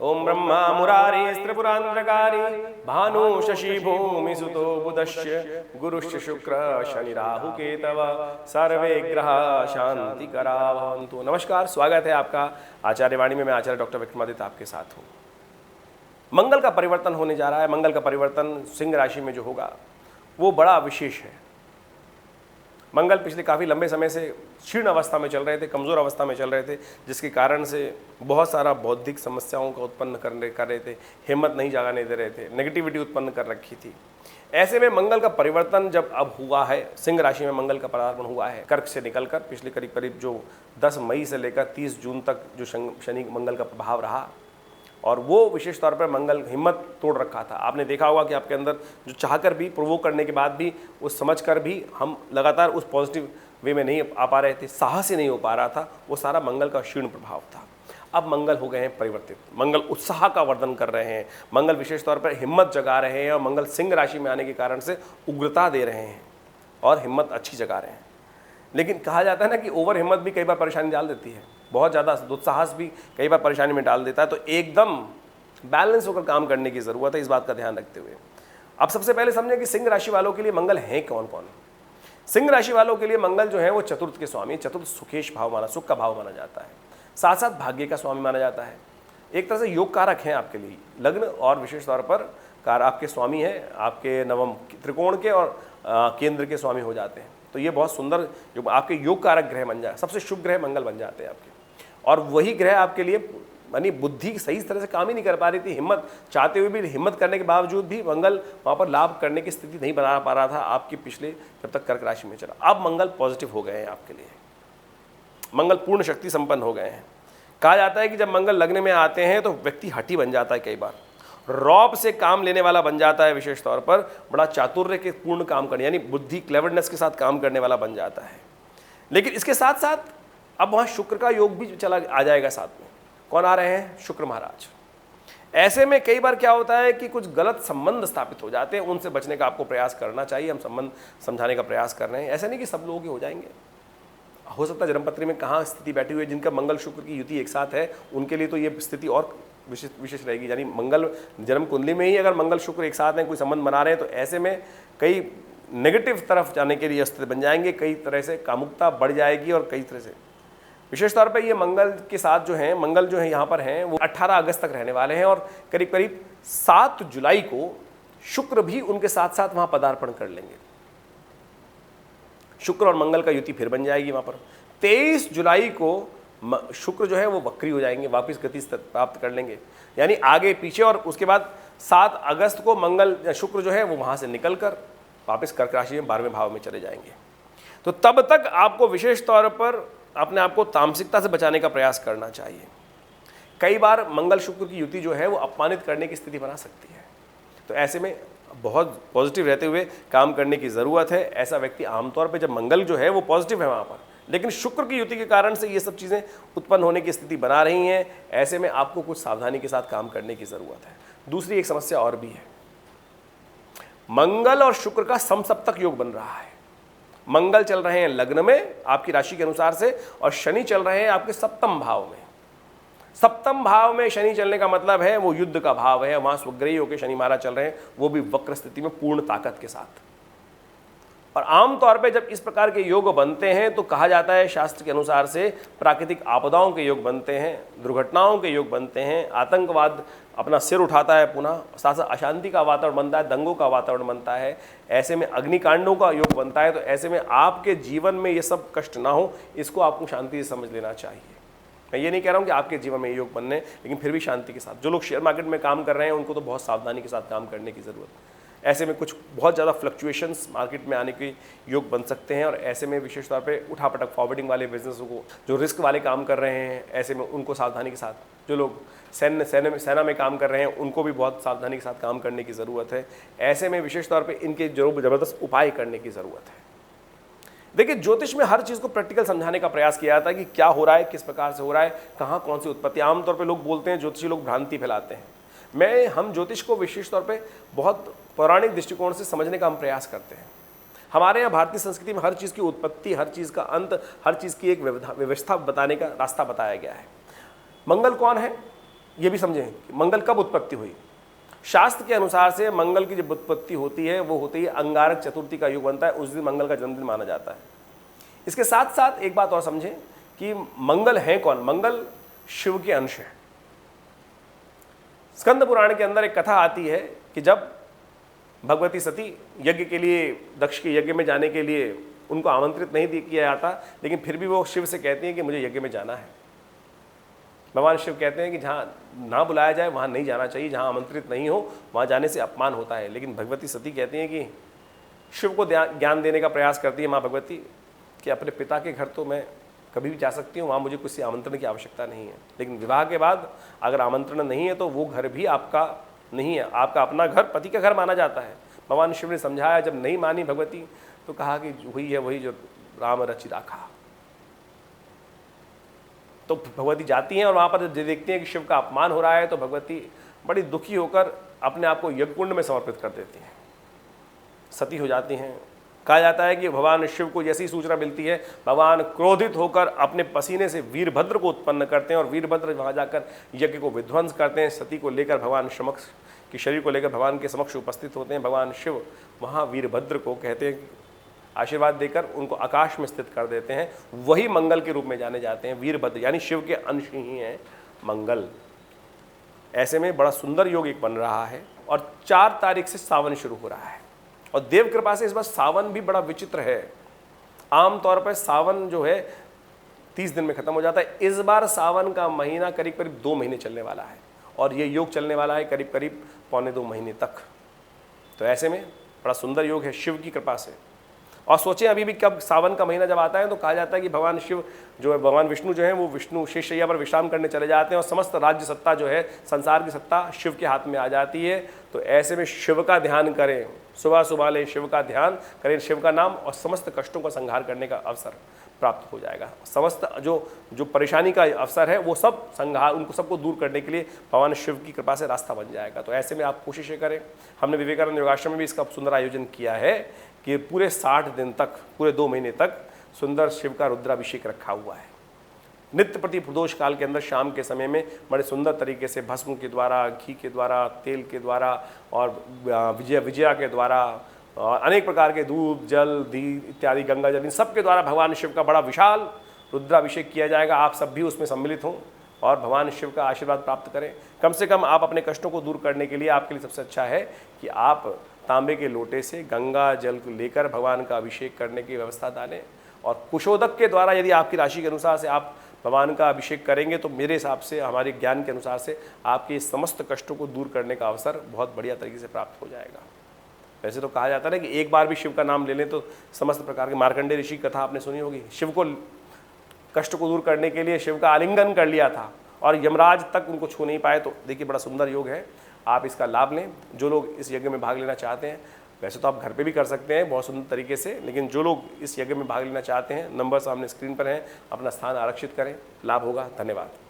ओम ब्रह्मा मुरारी त्रिपुरांतरकारी भानु शशि भूमि सुतो बुधश्च गुरुश्च शुक्र शनि राहु केतव सर्वे ग्रह शांति करा भवन्तु। नमस्कार, स्वागत है आपका आचार्य वाणी में। मैं आचार्य डॉक्टर विक्रमादित्य आपके साथ हूँ। मंगल का परिवर्तन होने जा रहा है। मंगल का परिवर्तन सिंह राशि में जो होगा वो बड़ा विशेष है। मंगल पिछले काफ़ी लंबे समय से क्षीण अवस्था में चल रहे थे, कमज़ोर अवस्था में चल रहे थे, जिसके कारण से बहुत सारा बौद्धिक समस्याओं का उत्पन्न कर रहे थे, हिम्मत नहीं जगाने दे रहे थे, नेगेटिविटी उत्पन्न कर रखी थी। ऐसे में मंगल का परिवर्तन जब अब हुआ है, सिंह राशि में मंगल का पदार्पण हुआ है, कर्क से निकलकर पिछले करीब करीब जो 10 मई से लेकर 30 जून तक जो शनि मंगल का प्रभाव रहा, और वो विशेष तौर पर मंगल हिम्मत तोड़ रखा था। आपने देखा होगा कि आपके अंदर जो चाहकर भी, प्रोवोक करने के बाद भी, उस समझ कर भी हम लगातार उस पॉजिटिव वे में नहीं आ पा रहे थे, साहस ही नहीं हो पा रहा था, वो सारा मंगल का क्षीण प्रभाव था। अब मंगल हो गए हैं परिवर्तित। मंगल उत्साह का वर्धन कर रहे हैं, मंगल विशेष तौर पर हिम्मत जगा रहे हैं, और मंगल सिंह राशि में आने के कारण से उग्रता दे रहे हैं और हिम्मत अच्छी जगा रहे हैं। लेकिन कहा जाता है ना कि ओवर हिम्मत भी कई बार परेशानी डाल देती है, बहुत ज़्यादा दुस्साहस भी कई बार परेशानी में डाल देता है। तो एकदम बैलेंस होकर काम करने की ज़रूरत है, इस बात का ध्यान रखते हुए। अब सबसे पहले समझें कि सिंह राशि वालों के लिए मंगल हैं कौन कौन। सिंह राशि वालों के लिए मंगल जो है वो चतुर्थ के स्वामी, चतुर्थ सुखेश भाव माना, सुख का भाव माना जाता है, साथ साथ भाग्य का स्वामी माना जाता है। एक तरह से योग कारक हैं आपके लिए। लग्न और विशेष तौर पर आपके स्वामी हैं, आपके नवम त्रिकोण के और केंद्र के स्वामी हो जाते हैं। तो ये बहुत सुंदर आपके योग कारक ग्रह बन जाए, सबसे शुभ ग्रह मंगल बन जाते हैं आपके। और वही ग्रह आपके लिए, यानी बुद्धि सही तरह से काम ही नहीं कर पा रही थी, हिम्मत चाहते हुए भी, हिम्मत करने के बावजूद भी मंगल वहाँ पर लाभ करने की स्थिति नहीं बना पा रहा था आपकी पिछले, जब तक कर्क राशि में चला। अब मंगल पॉजिटिव हो गए हैं आपके लिए, मंगल पूर्ण शक्ति संपन्न हो गए हैं। कहा जाता है कि जब मंगल लग्न में आते हैं तो व्यक्ति हठी बन जाता है, कई बार रौब से काम लेने वाला बन जाता है, विशेष तौर पर बड़ा चातुर्य के पूर्ण काम करने, यानी बुद्धि क्लेवरनेस के साथ काम करने वाला बन जाता है। लेकिन इसके साथ साथ अब वहाँ शुक्र का योग भी चला आ जाएगा साथ में। कौन आ रहे हैं? शुक्र महाराज। ऐसे में कई बार क्या होता है कि कुछ गलत संबंध स्थापित हो जाते हैं, उनसे बचने का आपको प्रयास करना चाहिए। हम संबंध समझाने का प्रयास कर रहे हैं। ऐसा नहीं कि सब लोग ही हो जाएंगे, हो सकता है जन्मपत्री में कहाँ स्थिति बैठी हुई है, जिनका मंगल शुक्र की युति एक साथ है, उनके लिए तो ये स्थिति और विशेष रहेगी। यानी मंगल जन्म कुंडली में ही अगर मंगल शुक्र एक साथ हैं, कोई संबंध बना रहे हैं, तो ऐसे में कई नेगेटिव तरफ जाने के लिए स्थिति बन जाएंगे, कई तरह से कामुकता बढ़ जाएगी, और कई तरह से विशेष तौर पर ये मंगल के साथ जो हैं, मंगल जो है यहाँ पर हैं वो 18 अगस्त तक रहने वाले हैं, और करीब करीब 7 जुलाई को शुक्र भी उनके साथ साथ वहाँ पदार्पण कर लेंगे। शुक्र और मंगल का युति फिर बन जाएगी वहाँ पर। 23 जुलाई को शुक्र जो है वो वक्री हो जाएंगे, वापस गति प्राप्त कर लेंगे, यानी आगे पीछे। और उसके बाद 7 अगस्त को मंगल शुक्र जो है वो वहाँ से निकलकर वापस कर्क राशि में 12वें भाव में चले जाएंगे। तो तब तक आपको विशेष तौर पर अपने आप को तामसिकता से बचाने का प्रयास करना चाहिए। कई बार मंगल शुक्र की युति जो है वो अपमानित करने की स्थिति बना सकती है। तो ऐसे में बहुत पॉजिटिव रहते हुए काम करने की ज़रूरत है। ऐसा व्यक्ति आमतौर पे, जब मंगल जो है वो पॉजिटिव है वहाँ पर, लेकिन शुक्र की युति के कारण से ये सब चीज़ें उत्पन्न होने की स्थिति बना रही हैं, ऐसे में आपको कुछ सावधानी के साथ काम करने की ज़रूरत है। दूसरी एक समस्या और भी है, मंगल और शुक्र का समसप्तक योग बन रहा है। मंगल चल रहे हैं लग्न में आपकी राशि के अनुसार से, और शनि चल रहे हैं आपके सप्तम भाव में। सप्तम भाव में शनि चलने का मतलब है वो युद्ध का भाव है, वहां स्वग्रही होकर शनि महाराज चल रहे हैं, वो भी वक्र स्थिति में पूर्ण ताकत के साथ। और आमतौर पे जब इस प्रकार के योग बनते हैं तो कहा जाता है शास्त्र के अनुसार से प्राकृतिक आपदाओं के योग बनते हैं, दुर्घटनाओं के योग बनते हैं, आतंकवाद अपना सिर उठाता है, पुनः साथ साथ अशांति का वातावरण बनता है, दंगों का वातावरण बनता है, ऐसे में अग्निकांडों का योग बनता है। तो ऐसे में आपके जीवन में ये सब कष्ट ना हो, इसको आपको शांति से समझ लेना चाहिए। मैं ये नहीं कह रहा हूँ कि आपके जीवन में ये योग बनने, लेकिन फिर भी शांति के साथ। जो लोग शेयर मार्केट में काम कर रहे हैं उनको तो बहुत सावधानी के साथ काम करने की ज़रूरत है। ऐसे में कुछ बहुत ज़्यादा फ्लक्चुएशंस मार्केट में आने के योग बन सकते हैं, और ऐसे में विशेष तौर पे उठापटक फॉरवर्डिंग वाले बिजनेसों को, जो रिस्क वाले काम कर रहे हैं, ऐसे में उनको सावधानी के साथ, जो लोग सेना में काम कर रहे हैं उनको भी बहुत सावधानी के साथ काम करने की ज़रूरत है। ऐसे में विशेष तौर पे इनके ज़बरदस्त उपाय करने की ज़रूरत है। देखिए, ज्योतिष में हर चीज़ को प्रैक्टिकल समझाने का प्रयास किया जाता है कि क्या हो रहा है, किस प्रकार से हो रहा है, कहाँ कौन सी उत्पत्ति। आमतौर पे लोग बोलते हैं, ज्योतिषी लोग भ्रांति फैलाते हैं। हम ज्योतिष को विशेष तौर पे बहुत पौराणिक दृष्टिकोण से समझने का हम प्रयास करते हैं। हमारे यहाँ भारतीय संस्कृति में हर चीज़ की उत्पत्ति, हर चीज़ का अंत, हर चीज़ की एक व्यवस्था बताने का रास्ता बताया गया है। मंगल कौन है? ये भी समझें कि मंगल कब उत्पत्ति हुई। शास्त्र के अनुसार से मंगल की जब उत्पत्ति होती है वो होती है अंगारक चतुर्थी का युग बनता है, उस दिन मंगल का जन्मदिन माना जाता है। इसके साथ साथ एक बात और समझें कि मंगल है कौन। मंगल शिव के अंश है। स्कंद पुराण के अंदर एक कथा आती है कि जब भगवती सती यज्ञ के लिए, दक्ष के यज्ञ में जाने के लिए उनको आमंत्रित नहीं किया जाता, लेकिन फिर भी वो शिव से कहती हैं कि मुझे यज्ञ में जाना है। भगवान शिव कहते हैं कि जहाँ ना बुलाया जाए वहाँ नहीं जाना चाहिए, जहाँ आमंत्रित नहीं हो वहाँ जाने से अपमान होता है। लेकिन भगवती सती कहती हैं कि शिव को ज्ञान देने का प्रयास करती है माँ भगवती कि अपने पिता के घर तो मैं कभी भी जा सकती हूँ, वहाँ मुझे किसी आमंत्रण की आवश्यकता नहीं है, लेकिन विवाह के बाद अगर आमंत्रण नहीं है तो वो घर भी आपका नहीं है, आपका अपना घर पति का घर माना जाता है। भगवान शिव ने समझाया, जब नहीं मानी भगवती तो कहा कि वही है वही जो राम रचि राखा। तो भगवती जाती हैं और वहाँ पर देखती हैं कि शिव का अपमान हो रहा है, तो भगवती बड़ी दुखी होकर अपने आप को यज्ञकुंड में समर्पित कर देती हैं, सती हो जाती हैं। कहा जाता है कि भगवान शिव को जैसी सूचना मिलती है, भगवान क्रोधित होकर अपने पसीने से वीरभद्र को उत्पन्न करते हैं और वीरभद्र वहाँ जाकर यज्ञ को विध्वंस करते हैं। सती को लेकर भगवान समक्ष की शरीर को लेकर भगवान के समक्ष उपस्थित होते हैं। भगवान शिव वहाँ वीरभद्र को कहते हैं आशीर्वाद देकर उनको आकाश में स्थित कर देते हैं, वही मंगल के रूप में जाने जाते हैं। वीरभद्र यानी शिव के अंश ही हैं मंगल। ऐसे में बड़ा सुंदर योग एक बन रहा है और 4 तारीख से सावन शुरू हो रहा है और देव कृपा से इस बार सावन भी बड़ा विचित्र है। आमतौर पर सावन जो है 30 दिन में खत्म हो जाता है, इस बार सावन का महीना करीब करीब 2 महीने चलने वाला है और ये योग चलने वाला है करीब करीब 1.25 महीने तक। तो ऐसे में बड़ा सुंदर योग है शिव की कृपा से। और सोचें अभी भी कब सावन का महीना जब आता है तो कहा जाता है कि भगवान शिव जो है, भगवान विष्णु जो है वो विष्णु शेषशैया पर विश्राम करने चले जाते हैं और समस्त राज्य सत्ता जो है, संसार की सत्ता शिव के हाथ में आ जाती है। तो ऐसे में शिव का ध्यान करें, सुबह सुबह ले शिव का ध्यान करें, शिव का नाम, और समस्त कष्टों का संहार करने का अवसर प्राप्त हो जाएगा। समस्त जो परेशानी का अवसर है वो सब संहार, उनको सबको दूर करने के लिए भगवान शिव की कृपा से रास्ता बन जाएगा। तो ऐसे में आप कोशिशें करें। हमने विवेकानंद योगाश्रम में भी इसका सुंदर आयोजन किया है कि पूरे 60 दिन तक, पूरे 2 महीने तक सुंदर शिव का रुद्राभिषेक रखा हुआ है। नित्य प्रति प्रदोष काल के अंदर शाम के समय में बड़े सुंदर तरीके से भस्म के द्वारा, घी के द्वारा, तेल के द्वारा और विजया के द्वारा और अनेक प्रकार के दूध, जल, धी इत्यादि, गंगा जल, इन सब के द्वारा भगवान शिव का बड़ा विशाल रुद्राभिषेक किया जाएगा। आप सब भी उसमें सम्मिलित हों और भगवान शिव का आशीर्वाद प्राप्त करें। कम से कम आप अपने कष्टों को दूर करने के लिए आपके लिए सबसे अच्छा है कि आप तांबे के लोटे से गंगा जल को लेकर भगवान का अभिषेक करने की व्यवस्था डालें और कुशोदक के द्वारा यदि आपकी राशि के अनुसार से आप भगवान का अभिषेक करेंगे तो मेरे हिसाब से, हमारे ज्ञान के अनुसार से, आपके समस्त कष्टों को दूर करने का अवसर बहुत बढ़िया तरीके से प्राप्त हो जाएगा। वैसे तो कहा जाता है कि एक बार भी शिव का नाम ले लें तो समस्त प्रकार के, मार्कंडेय ऋषि कथा आपने सुनी होगी, शिव को कष्ट को दूर करने के लिए शिव का आलिंगन कर लिया था और यमराज तक उनको छू नहीं पाए। तो देखिए बड़ा सुंदर योग है, आप इसका लाभ लें। जो लोग इस यज्ञ में भाग लेना चाहते हैं, वैसे तो आप घर पे भी कर सकते हैं बहुत सुंदर तरीके से, लेकिन जो लोग इस यज्ञ में भाग लेना चाहते हैं, नंबर सामने स्क्रीन पर हैं, अपना स्थान आरक्षित करें, लाभ होगा। धन्यवाद।